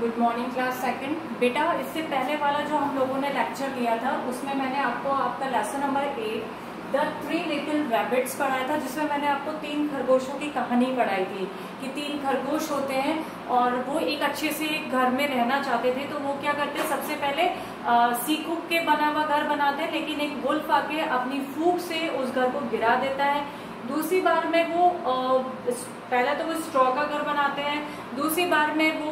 Good morning class second. बेटा इससे पहले वाला जो हम लोगों ने लेक्चर लिया था उसमें मैंने आपको आपका lesson number 8 the 3 little rabbits पढ़ाया था, जिसमें मैंने आपको 3 खरगोशों की कहानी पढ़ाई थी कि 3 खरगोश होते हैं और वो एक अच्छे से एक घर में रहना चाहते थे। तो वो क्या करते हैं, सबसे पहले सीकू के बना हुआ घर बनाते हैं, लेकिन एक वुल्फ आके अपनी फूंक से उस घर को गिरा देता है। दूसरी बार में वो पहले तो वो स्ट्रॉ का घर बनाते हैं, दूसरी बार में वो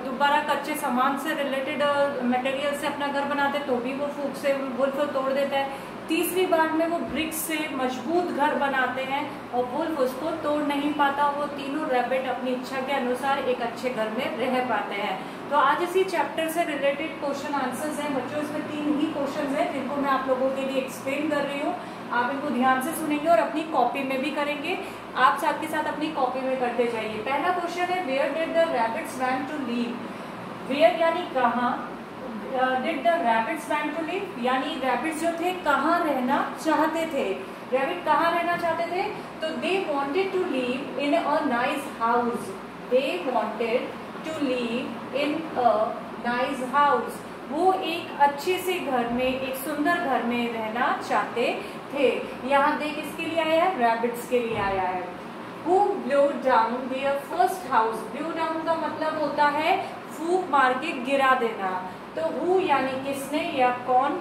दोबारा कच्चे सामान से रिलेटेड मटेरियल से अपना घर बनाते हैं, तो भी वो फूंक से वुल्फ तोड़ देता है। तीसरी बार में वो ब्रिक्स से मजबूत घर बनाते हैं और वुल्फ उसको तोड़ नहीं पाता। वो तीनों रैबिट अपनी इच्छा के अनुसार एक अच्छे घर में रह पाते हैं। तो आज इसी चैप्टर से रिलेटेड क्वेश्चन आंसर्स हैं बच्चों। इसमें 3 ही क्वेश्चन हैं जिनको मैं आप लोगों के लिए एक्सप्लेन कर रही हूँ। आप इनको ध्यान से सुनेंगे और अपनी कॉपी में भी करेंगे। आप साथ के साथ अपनी कॉपी में करते जाइए। पहला क्वेश्चन है, where did the rabbits want to live. Where यानी कहाँ, did the rabbits want to live यानी रैबिट्स जो थे कहाँ रहना चाहते थे। रैबिट कहाँ रहना चाहते थे, तो they wanted to live in a nice house. They wanted to live in a nice house. वो एक अच्छे से घर में, एक सुंदर घर में रहना चाहते थे। यहाँ देख किसके लिए आया है, रैबिट्स के लिए आया है। Who blew down their first house? Blew down का मतलब होता है फूंक मार के गिरा देना। तो who यानी किसने या कौन,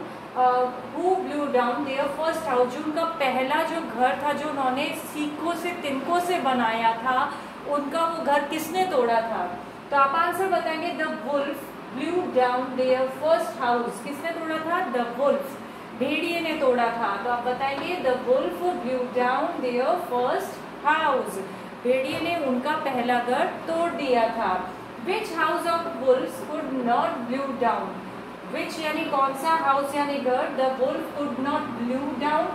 who blew down their first house, जो उनका पहला जो घर था, जो उन्होंने सीकों से तिनकों से बनाया था, उनका वो घर किसने तोड़ा था। तो आप आंसर बताएंगे, the wolf blew down their first house। किसने तोड़ा था, द वुल्फ, भेड़िए ने तोड़ा था। तो आप बताएंगे the wolf blew down their first house। भेड़िए ने उनका पहला घर तोड़ दिया था। Which house of wolves could not blew down? Which यानी कौन सा, हाउस यानी घर, the wolf could not blew down।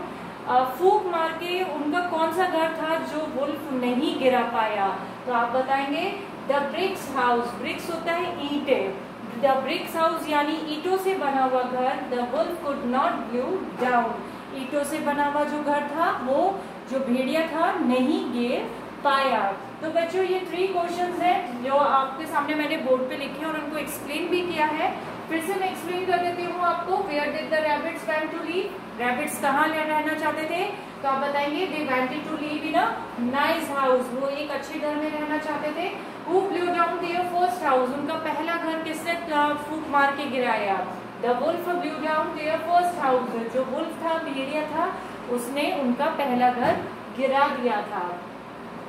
फूंक मार के उनका कौन सा घर था जो वुल्फ नहीं गिरा पाया। तो आप बताएंगे द ब्रिक्स हाउस। ब्रिक्स होता है ईंटें, द ब्रिक्स हाउस यानी ईंटों से बना हुआ घर, the wolf could not blew down. ईंटों से बना हुआ जो घर था वो जो भेड़िया था नहीं गिर पाया। तो बच्चों ये 3 क्वेश्चंस हैं जो आपके सामने मैंने बोर्ड पे लिखे और उनको एक्सप्लेन भी किया है। फिर से मैं एक्सप्लेन कर देती हूँ आपको। Where did the rabbits want to live, rabbits कहाँ रहना चाहते थे। तो आप बताएंगे they wanted to live in a nice house. वो एक अच्छे घर में रहना चाहते थे। Who blew down their first house, उनका पहला घर किसने फूंक मार के गिराया। The wolf blew down their first house, जो वुल्फ था, भेड़िया था, उसने उनका पहला घर गिरा दिया था।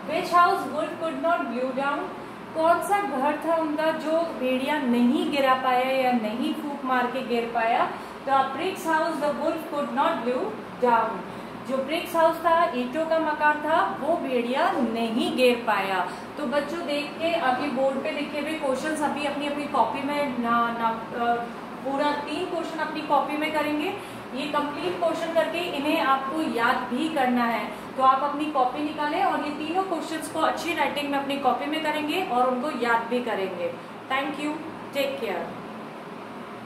Which house wolf could not blew down? कौन सा घर था उनका जो भेड़िया नहीं गिरा पाया या नहीं फूंक मार के गिर पाया। तो bricks house the wolf could not blew down. जो ब्रिक्स हाउस था, ईंटों का मकान था, वो भेड़िया नहीं गिर पाया। तो बच्चों देख के अभी बोर्ड पे लिखे हुए क्वेश्चंस अभी अपनी अपनी कॉपी में पूरा 3 क्वेश्चन अपनी कॉपी में करेंगे। ये कंप्लीट क्वेश्चन करके इन्हें आपको याद भी करना है। तो आप अपनी कॉपी निकालें और ये तीनों क्वेश्चंस को अच्छी राइटिंग में अपनी कॉपी में करेंगे और उनको याद भी करेंगे। Thank you, take care.